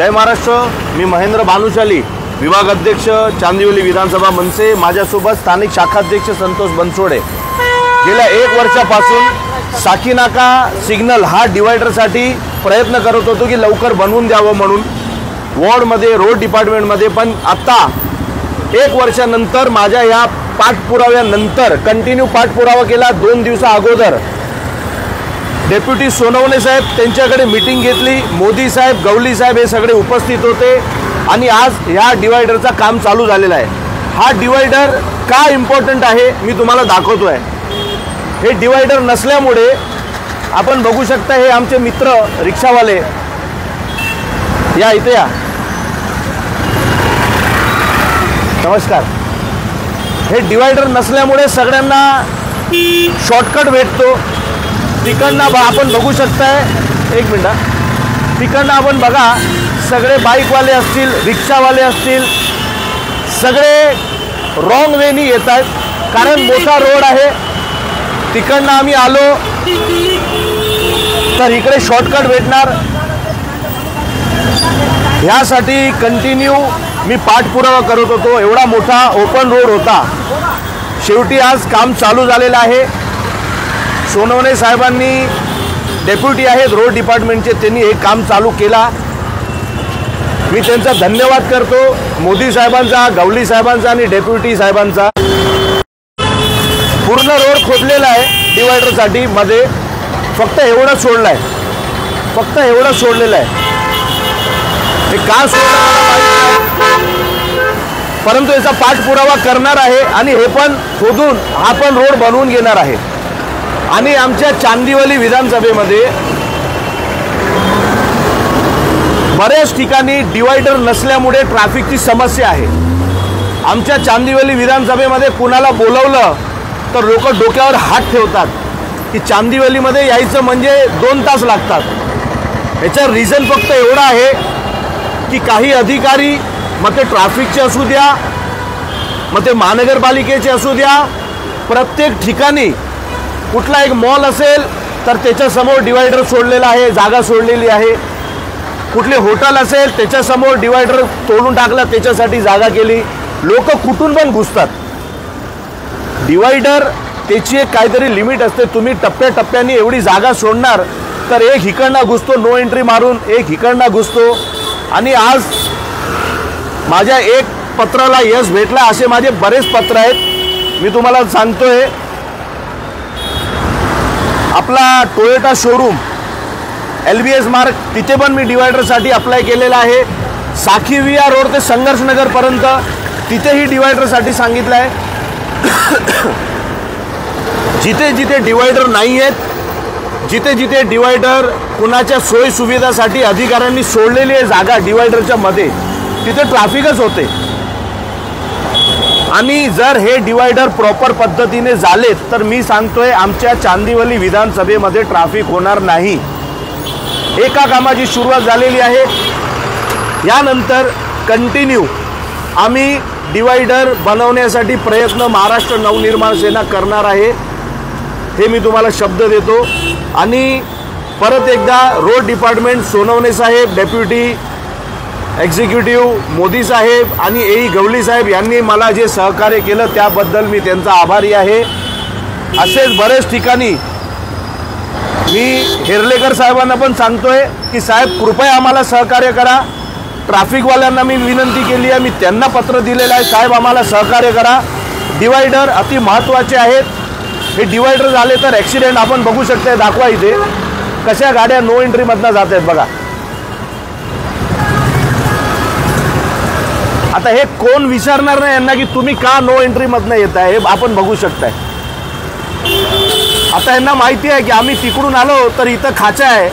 जय महाराष्ट्र। मी महेंद्र भानुशाली, विभाग अध्यक्ष चांदिवली विधानसभा मनसे। माझ्यासोबत स्थानिक शाखाध्यक्ष संतोष बनसोडे। गेल्या 1 वर्षापासून साकीनाका सिग्नल हा डिवायडरसाठी प्रयत्न करत होतो की लवकर बनवून द्यावं म्हणून वॉर्डमध्ये, रोड डिपार्टमेंटमध्ये। पण आता 1 वर्षानंतर माझ्या या पाठपुराव्यानंतर कंटिन्यू पाठपुरावा केला। 2 दिवसा अगोदर डेप्युटी सोनवणे साहेब त्यांच्याकडे मीटिंग घेतली। मोदी साहेब, गवली साहेब हे सगळे उपस्थित होते आणि आज ह्या डिवायडरचं काम चालू झालेलं आहे। हा डिवायडर का इम्पॉर्टंट आहे मी तुम्हाला दाखवतोय। हे डिवायडर नसल्यामुळे आपण बघू शकता, हे आमचे मित्र रिक्षावाले, या इथे या, नमस्कार। हे डिवायडर नसल्यामुळे सगळ्यांना शॉर्टकट भेटतो। तिकडनं आपण बघू शकताय, 1 मिनिट, तिकडनं आपण बघा, सगळे बाईकवाले असतील, रिक्षावाले असतील, सगळे रॉंग वेनी येत आहेत कारण मोठा रोड आहे। तिकडनं आम्ही आलो तर इकडे शॉर्टकट भेटणार, ह्यासाठी कंटिन्यू मी पाठपुरावा करत होतो। एवढा मोठा ओपन रोड होता, शेवटी आज काम चालू झालेलं आहे। सोनवणे साहेबांनी, डेप्युटी आहेत रोड डिपार्टमेंटचे, त्यांनी हे काम चालू केला। मी त्यांचा धन्यवाद करतो, मोदी साहेबांचा, गवली साहेबांचा आणि डेप्युटी साहेबांचा। पूर्ण रोड खोदलेला आहे डिवायडरसाठी, मध्ये फक्त एवढं सोडलं आहे, फक्त एवढं सोडलेलं आहे। हे का सोडलं परंतु याचा पाठपुरावा करणार आहे आणि हे पण खोदून हा पण रोड बनवून घेणार आहे। आणि आमच्या चांदिवली विधानसभेमध्ये बऱ्याच ठिकाणी डिवायडर नसल्यामुळे ट्रॅफिकची समस्या आहे। आमच्या चांदिवली विधानसभेमध्ये कुणाला बोलवलं तर लोक डोक्यावर हात ठेवतात की चांदिवलीमध्ये यायचं म्हणजे 2 तास लागतात। याचं रिझन फक्त एवढं आहे की काही अधिकारी, मग ते ट्रॅफिकचे असू द्या, मग ते महानगरपालिकेचे असू द्या, प्रत्येक ठिकाणी कुठला एक मॉल असेल तर त्याच्यासमोर डिवायडर सोडलेला आहे, जागा सोडलेली आहे। कुठले हॉटेल असेल त्याच्यासमोर डिवायडर तोडून टाकला, त्याच्यासाठी जागा केली। लोक कुठून पण घुसतात। डिवायडर त्याची एक काहीतरी लिमिट असते, तुम्ही टप्प्याटप्प्याने एवढी जागा सोडणार तर एक इकडनं घुसतो, नो एंट्री मारून एक इकडनं घुसतो। आणि आज माझ्या एक पत्राला यश भेटला, असे माझे बरेच पत्र आहेत। मी तुम्हाला सांगतोय, आपला टोयोटा शोरूम LBS मार्ग, तिथे पण मी डिवायडरसाठी अप्लाय केलेला आहे। साखीविया रोड ते संघर्षनगर पर्यंत तिथेही डिवायडरसाठी सांगितलं आहे। जिथे जिथे डिवायडर नाही आहेत, जिथे जिथे डिवायडर कुणाच्या सोयी सुविधासाठी अधिकाऱ्यांनी सोडलेली आहे जागा डिवायडरच्या मध्ये, तिथे ट्रॅफिकच होते। आणि जर हे डिवायडर प्रॉपर पद्धतीने झाले तर मी सांगतोय आमच्या चांदिवली विधानसभेमध्ये ट्रॅफिक होणार नाही। एका कामाची सुरुवात झालेली आहे, यानंतर कंटिन्यू आम्ही डिवायडर बनवण्यासाठी प्रयत्न महाराष्ट्र नवनिर्माण सेना करणार आहे, हे मी तुम्हाला शब्द देतो। आणि परत एकदा रोड डिपार्टमेंट, सोनवणे साहेब, डेप्युटी एक्झिक्युटिव्ह मोदी साहेब आणि AE गवली साहेब यांनी मला जे सहकार्य केलं त्याबद्दल मी त्यांचा आभारी आहे। असेच बरेच ठिकाणी मी हेरलेकर साहेबांना पण सांगतोय की साहेब कृपया आम्हाला सहकार्य करा। ट्रॅफिकवाल्यांना मी विनंती केली आहे, मी त्यांना पत्र दिलेलं आहे, साहेब आम्हाला सहकार्य करा। डिवायडर अति महत्त्वाचे आहेत। हे डिवायडर झाले तर ॲक्सिडेंट आपण बघू शकता, दाखवा इथे कशा गाड्या नो एंट्रीमधनं जात आहेत बघा। आता हे कोण विचारणार नाही यांना की तुम्ही का नो एंट्रीमधनं येताय, हे आपण बघू शकताय। आता यांना माहिती आहे की आम्ही तिकडून आलो तर इथं खाचा आहे,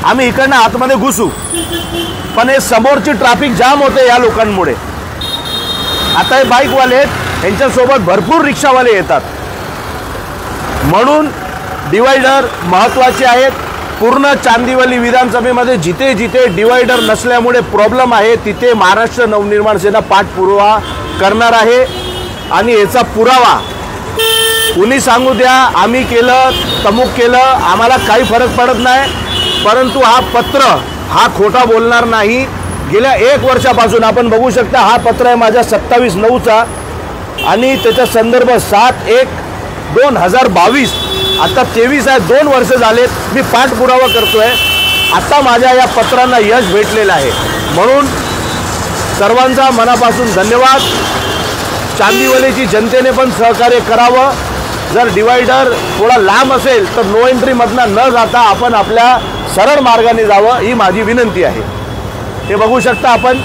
आम्ही इकडनं आतमध्ये घुसू, पण हे समोरची ट्रॅफिक जाम होते या लोकांमुळे। आता हे बाईकवाले आहेत, यांच्यासोबत भरपूर रिक्षावाले येतात, म्हणून डिवायडर महत्त्वाचे आहेत। पूर्ण चांदिवली विधानसभेमध्ये जिथे जिथे डिवायडर नसल्यामुळे प्रॉब्लेम आहे तिथे महाराष्ट्र नवनिर्माण सेना पाठपुरावा करणार आहे। आणि याचा पुरावा कुणी सांगू द्या, आम्ही केलं, तमुक केलं, आम्हाला काही फरक पडत नाही, परंतु हा पत्र हा खोटा बोलणार नाही। गेल्या 1 वर्षापासून आपण बघू शकता, हा पत्र आहे माझ्या 27/9चा आणि त्याचा संदर्भ 7/1/2022, आता 23 आहे, 2 वर्ष झालेत मी पाठपुरावा करतोय। आता माझ्या या पत्रांना यश भेटलेलं आहे, म्हणून सर्वांचा मनापासून धन्यवाद। चांदिवलीची जनतेने पण सहकार्य करावं। जर डिवायडर थोडा लांब असेल तर नो एंट्रीमधनं न जाता आपण आपल्या सरळ मार्गाने जावं, ही माझी विनंती आहे। हे बघू शकता आपण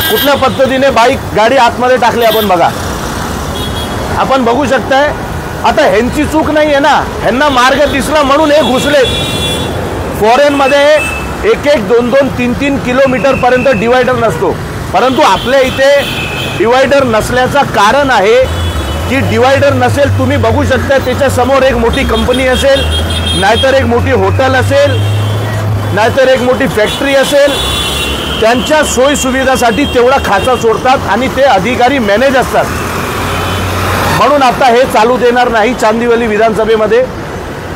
कुठल्या पद्धतीने बाईक गाडी आतमध्ये टाकली, आपण बघा, आपण बघू शकताय। आता ह्यांची चूक नाही आहे ना, ह्यांना मार्ग दिसला म्हणून हे घुसले। फॉरेनमध्ये 1-1, 2-2, 3-3 किलोमीटर पर्यंत डिवायडर नसतो, परंतु आपल्या इथे डिवायडर नसल्याचं कारण आहे की डिवायडर नसेल, तुम्ही बघू शकता त्याच्या समोर एक मोठी कंपनी असेल, नाहीतर एक मोठी हॉटेल असेल, नाहीतर एक मोठी फॅक्टरी असेल, त्यांच्या सोयी सुविधासाठी तेवढा खाचा सोडतात आणि ते अधिकारी मॅनेज असतात। म्हणून आता हे चालू देणार नाही चांदिवली विधानसभेमध्ये,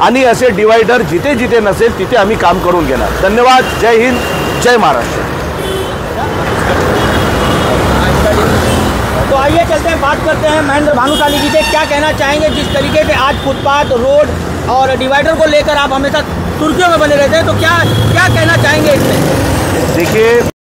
आणि असे डिवायडर जिथे जिथे नसेल तिथे आम्ही काम करून घेणार। धन्यवाद। जय हिंद, जय महाराष्ट्र। तो आइए चलते हैं, बात करते हैं महेंद्र भानुशाली जी से। क्या कहना चाहेंगे जिस तरीके से आज फुटपाथ, रोड और डिवाइडर को लेकर आप हमेशा सुर्खियों में बने रहते हैं, तो क्या क्या कहना चाहेंगे इसमें? देखिए,